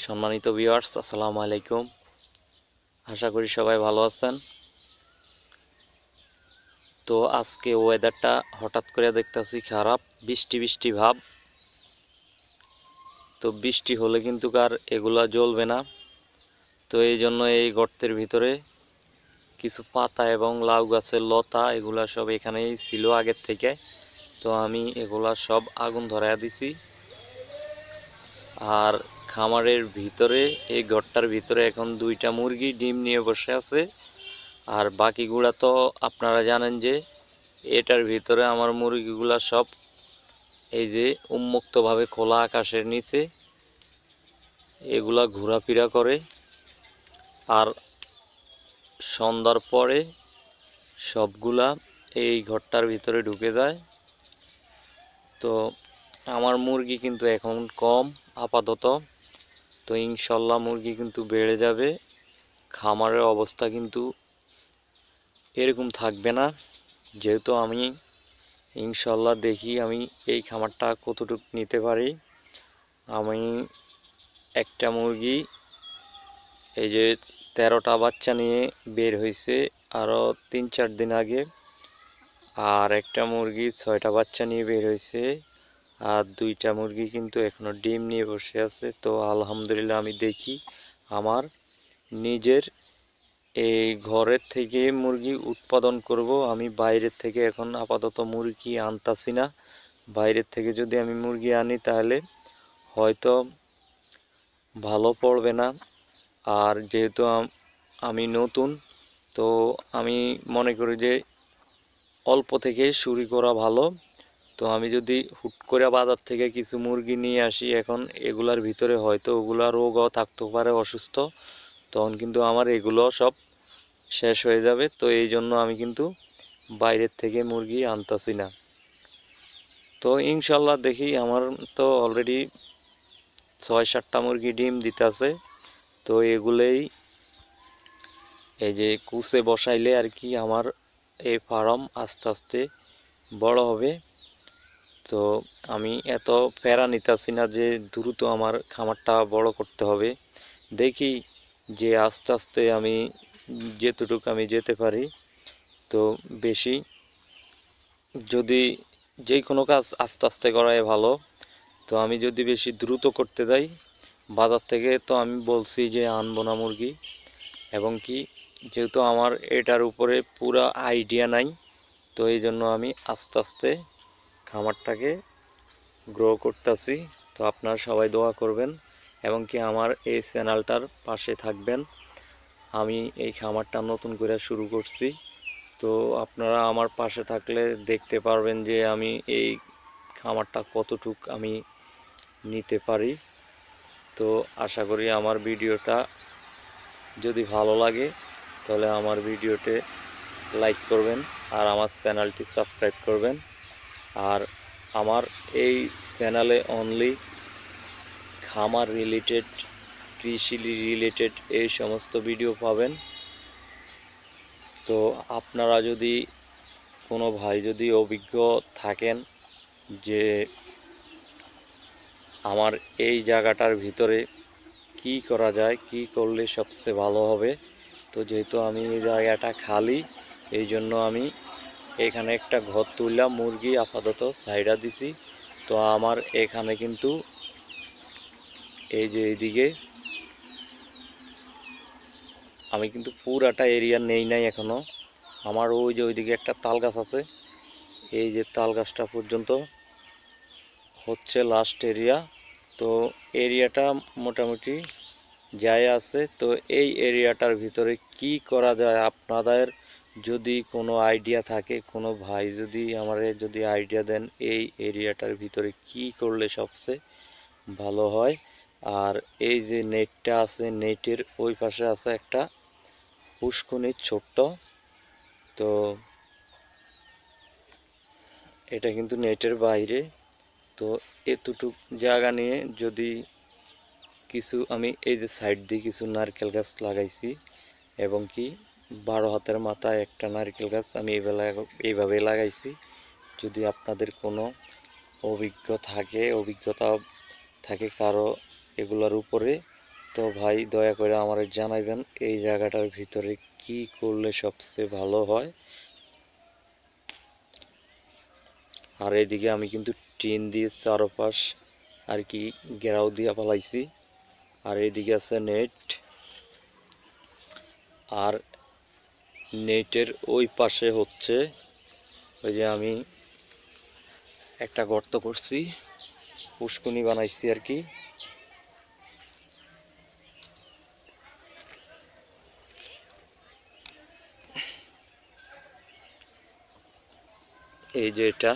সম্মানিত ভিউয়ার্স, আসসালামু আলাইকুম। আশা করি সবাই ভালো আছেন। তো আজকে ওয়েদারটা হঠাৎ করে দেখতেছি খারাপ, বৃষ্টি বৃষ্টি ভাব। তো বৃষ্টি হলে কিন্তু আর এগুলা জ্বলবে না। তো এই জন্য এই গর্তের ভিতরে কিছু পাতা এবং লাউ গাছের লতা এগুলা সব এখানেই ছিল আগের থেকে। তো আমি এগুলা সব আগুন ধরাইয়া দিছি। আর খামারের ভিতরে, এই ঘরটার ভিতরে এখন 2টা মুরগি ডিম নিয়ে বসে আছে। আর বাকিগুলা তো আপনারা জানেন যে এটার ভিতরে আমার মুরগিগুলা সব এই যে উন্মুক্তভাবে খোলা আকাশের নিচে এগুলা ঘোরাফেরা করে। আর সন্ধ্যার পরে সবগুলা এই ঘরটার ভিতরে ঢুকে যায়। তো আমার মুরগি কিন্তু এখন কম আপাতত। তো ইনশাল্লাহ মুরগি কিন্তু বেড়ে যাবে। খামারের অবস্থা কিন্তু এরকম থাকবে না, যেহেতু আমি ইনশাল্লাহ দেখি আমি এই খামারটা কতটুকু নিতে পারি। আমি একটা মুরগি এই যে 13টা বাচ্চা নিয়ে বের হয়েছে আরও 3-4 দিন আগে। আর একটা মুরগি 6টা বাচ্চা নিয়ে বের হয়েছে। আর 2টা মুরগি কিন্তু এখনো ডিম নিয়ে বসে আছে। তো আলহামদুলিল্লাহ আমি দেখি আমার নিজের এই ঘরের থেকে মুরগি উৎপাদন করব। আমি বাইরের থেকে এখন আপাতত মুরগি আনতাছি না। বাইরের থেকে যদি আমি মুরগি আনি তাহলে হয়তো ভালো পড়বে না। আর যেহেতু আমি নতুন, তো আমি মনে করি যে অল্প থেকে শুরু করা ভালো। তো আমি যদি হুট করে বাজার থেকে কিছু মুরগি নিয়ে আসি, এখন এগুলার ভিতরে হয়তো ওগুলা রোগও থাকতে পারে, অসুস্থ, তখন কিন্তু আমার এগুলো সব শেষ হয়ে যাবে। তো এই জন্য আমি কিন্তু বাইরের থেকে মুরগি আনতাছি না। তো ইনশাল্লাহ দেখি আমার তো অলরেডি 6-7টা মুরগি ডিম দিতেছে। তো এগুলোই এই যে কুচে বসাইলে আর কি আমার এই ফার্ম আস্তে আস্তে বড় হবে। তো আমি এত প্যারা নিতেছি না যে দ্রুত আমার খামারটা বড় করতে হবে। দেখি যে আস্তে আস্তে আমি যেতটুকু আমি যেতে পারি। তো বেশি যদি যে কোনো কাজ আস্তে আস্তে করাই ভালো। তো আমি যদি বেশি দ্রুত করতে যাই, বাজার থেকে তো আমি বলছি যে আনবো না মুরগি। এবং কি যেহেতু আমার এটার উপরে পুরো আইডিয়া নাই, তো এই জন্য আমি আস্তে আস্তে খামারটাকে গ্রো করতেছি। তো আপনারা সবাই দোয়া করবেন এবং কি আমার এই চ্যানেলটার পাশে থাকবেন। আমি এই খামারটা নতুন করে শুরু করছি। তো আপনারা আমার পাশে থাকলে দেখতে পারবেন যে আমি এই খামারটা কতটুক আমি নিতে পারি। তো আশা করি আমার ভিডিওটা যদি ভালো লাগে তাহলে আমার ভিডিওতে লাইক করবেন আর আমার চ্যানেলটি সাবস্ক্রাইব করবেন। আর আমার এই চ্যানেলে অনলি খামার রিলেটেড, কৃষি রিলেটেড এই সমস্ত ভিডিও পাবেন। তো আপনারা যদি কোনো ভাই যদি অভিজ্ঞ থাকেন যে আমার এই জায়গাটার ভিতরে কি করা যায়, কি করলে সবচেয়ে ভালো হবে, তো যেহেতু আমি এই জায়গাটা খালি, এই জন্য আমি এখানে একটা ঘর তুললাম, মুরগি আপাতত সাইডা দিছি। তো আমার এখানে কিন্তু এই যে এইদিকে আমি কিন্তু পুরাটা এরিয়া নেই নাই এখনো। আমার ওই যে ওইদিকে একটা তাল গাছ আছে, এই যে তাল গাছটা পর্যন্ত হচ্ছে লাস্ট এরিয়া। তো এরিয়াটা মোটামুটি যায় আছে। তো এই এরিয়াটার ভিতরে কি করা যায়, আপনাদের যদি কোনো আইডিয়া থাকে, কোনো ভাই যদি আমারে যদি আইডিয়া দেন এই এরিয়াটার ভিতরে কি করলে সবচেয়ে ভালো হয়। আর এই যে নেটটা আছে, নেটের ওই পাশে আছে একটা পুষ্কুনি ছোট্ট। তো এটা কিন্তু নেটের বাইরে। তো এতটুক জায়গা নিয়ে যদি কিছু আমি এই যে সাইড দিয়ে কিছু নারকেল গাছ লাগাইছি এবং কি 12 হাতের মাথায় একটা নারকেল গাছ আমি এইভাবে লাগাইছি। যদি আপনাদের কোনো অভিজ্ঞতা থাকে কারো এগুলোর উপরে, তো ভাই দয়া করে আমার জানাইবেন এই জায়গাটার ভিতরে কি করলে সবচেয়ে ভালো হয়। আর এদিকে আমি কিন্তু টিন দিয়ে চারপাশ আর কি ঘেরাও দিয়ে ফেলাইছি। আর এদিকে আছে নেট, আর নেটের ওই পাশে হচ্ছে ওই যে আমি একটা গর্ত করছি, পুষ্কুনি বানাইছি আর কি। এই যে এটা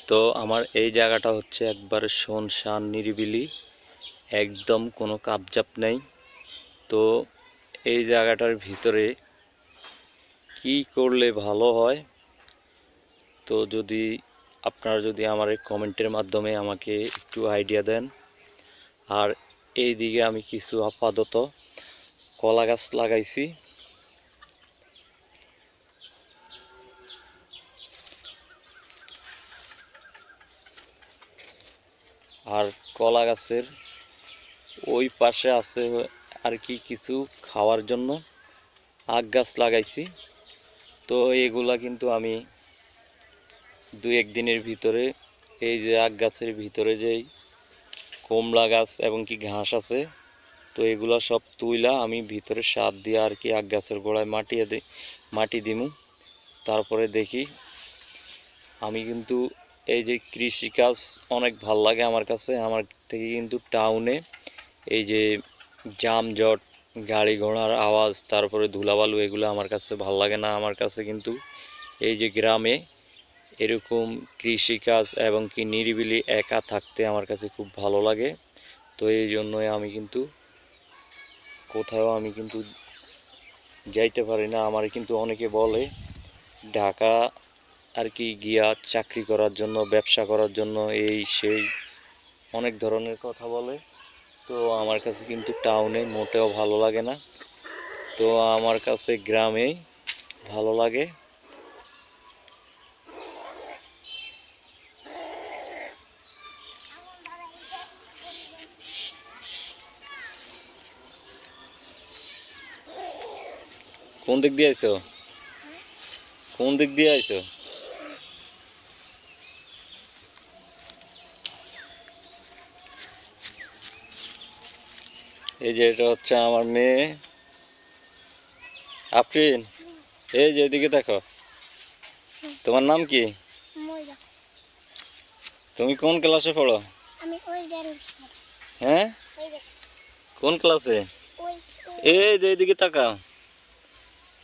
তো আমার এই জায়গাটা হচ্ছে একবারে শুনশান নিরিবিলি, একদম কোনো কাপজাপ নেই। তো এই জায়গাটার ভিতরে কি করলে ভালো হয়, তো যদি আপনারা যদি আমার এই কমেন্টের মাধ্যমে আমাকে একটু আইডিয়া দেন। আর এই দিকে আমি কিছু আপাতত কলা গাছ লাগাইছি। আর কলা গাছের ওই পাশে আছে আর কি কিছু খাওয়ার জন্য আখ গাছ লাগাইছি। তো এগুলা কিন্তু আমি 2-1 দিনের ভিতরে এই যে আখ গাছের ভিতরে যেই কমলা গাছ এবং কি ঘাস আছে, তো এগুলা সব তুইলা আমি ভিতরে সার দিয়ে আর কি আখ গাছের গোড়ায় মাটি দিমু। তারপরে দেখি আমি কিন্তু এই যে কৃষিকাজ অনেক ভাল লাগে আমার কাছে। আমার থেকে কিন্তু টাউনে এই যে যানজট, গাড়ি ঘোড়ার আওয়াজ, তারপরে ধুলাবালু, এগুলো আমার কাছে ভাল লাগে না। আমার কাছে কিন্তু এই যে গ্রামে এরকম কৃষিকাজ এবং কি নিরিবিলি একা থাকতে আমার কাছে খুব ভালো লাগে। তো এই জন্যই আমি কিন্তু কোথাও আমি কিন্তু যাইতে পারি না। আমার কিন্তু অনেকে বলে ঢাকা আর কি গিয়া চাকরি করার জন্য, ব্যবসা করার জন্য, এই সেই অনেক ধরনের কথা বলে। তো আমার কাছে কিন্তু টাউনে মোটেও ভালো লাগে না। তো আমার কাছে গ্রামেই ভালো লাগে। কোন দিক দিয়ে আইছো? কোন দিক দিয়ে আইছো? এই যে এটা হচ্ছে আমার মেয়ে আফরিন। এই যে এদিকে দেখো, তোমার নাম কি? তুমি কোন ক্লাসে পড়ো? হ্যাঁ, কোন ক্লাসে? এই যে এদিকে তাকাও।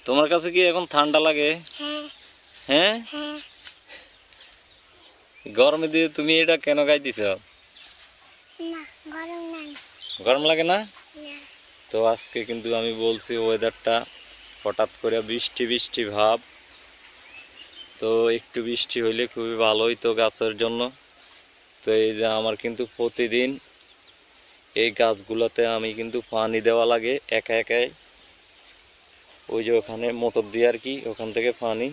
তোমার কাছে কি এখন ঠান্ডা লাগে? হ্যাঁ, গরমে দিয়ে তুমি এটা কেন গাইতেছ? গরম লাগে না? তো আজকে কিন্তু আমি বলছি ওয়েদারটা হঠাৎ করে বৃষ্টি বৃষ্টি ভাব, তো একটু বৃষ্টি হইলে খুবই ভালো হইতো গাছের জন্য। তো এই যে আমার কিন্তু প্রতিদিন এই গাছগুলোতে আমি কিন্তু পানি দেওয়া লাগে একা একাই। ওই যে ওখানে মোটর দিয়ে আর কি, ওখান থেকে পানি,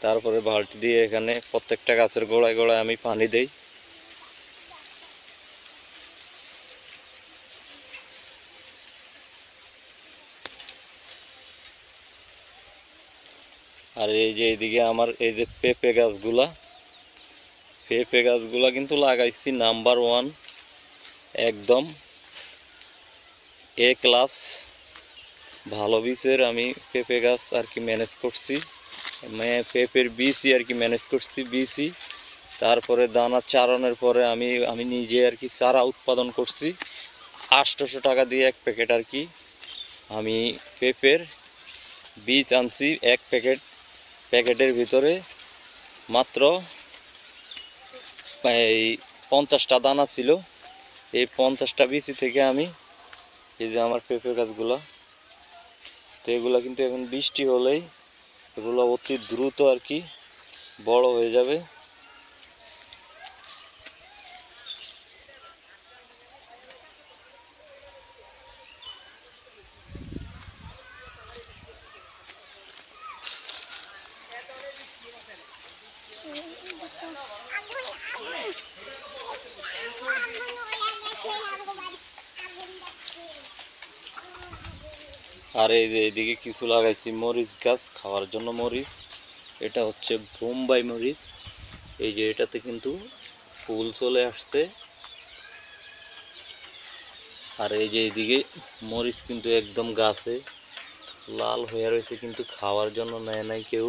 তারপরে বালতি দিয়ে এখানে প্রত্যেকটা গাছের গোড়ায় গোড়ায় আমি পানি দেই। আর এই যে এইদিকে আমার এই যে পেঁপে গাছগুলা কিন্তু লাগাইছি নাম্বার 1, একদম এ ক্লাস ভালো বীজের আমি পেঁপে গাছ আর কি ম্যানেজ করছি। পেঁপের বীজই আর কি ম্যানেজ করছি, বীজই। তারপরে দানা চারণের পরে আমি নিজে আর কি চারা উৎপাদন করছি। 800 টাকা দিয়ে 1 প্যাকেট আর কি আমি পেঁপের বীজ আনছি। 1 প্যাকেটের ভিতরে মাত্র এই 50টা দানা ছিল। এই 50টা বীজ থেকে আমি এই যে আমার পেঁপে গাছগুলো, তো এগুলো কিন্তু এখন বৃষ্টি হলেই এগুলো অতি দ্রুত আর কি বড় হয়ে যাবে। আর এই যে এইদিকে কিছু লাগাইছি মরিচ গাছ, খাওয়ার জন্য মরিচ। এটা হচ্ছে বোম্বাই মরিচ। এই যে এটাতে কিন্তু ফুল চলে আসছে। আর এই যে এইদিকে মরিচ কিন্তু একদম গাছে লাল হয়ে রয়েছে, কিন্তু খাওয়ার জন্য নেয় নাই কেউ।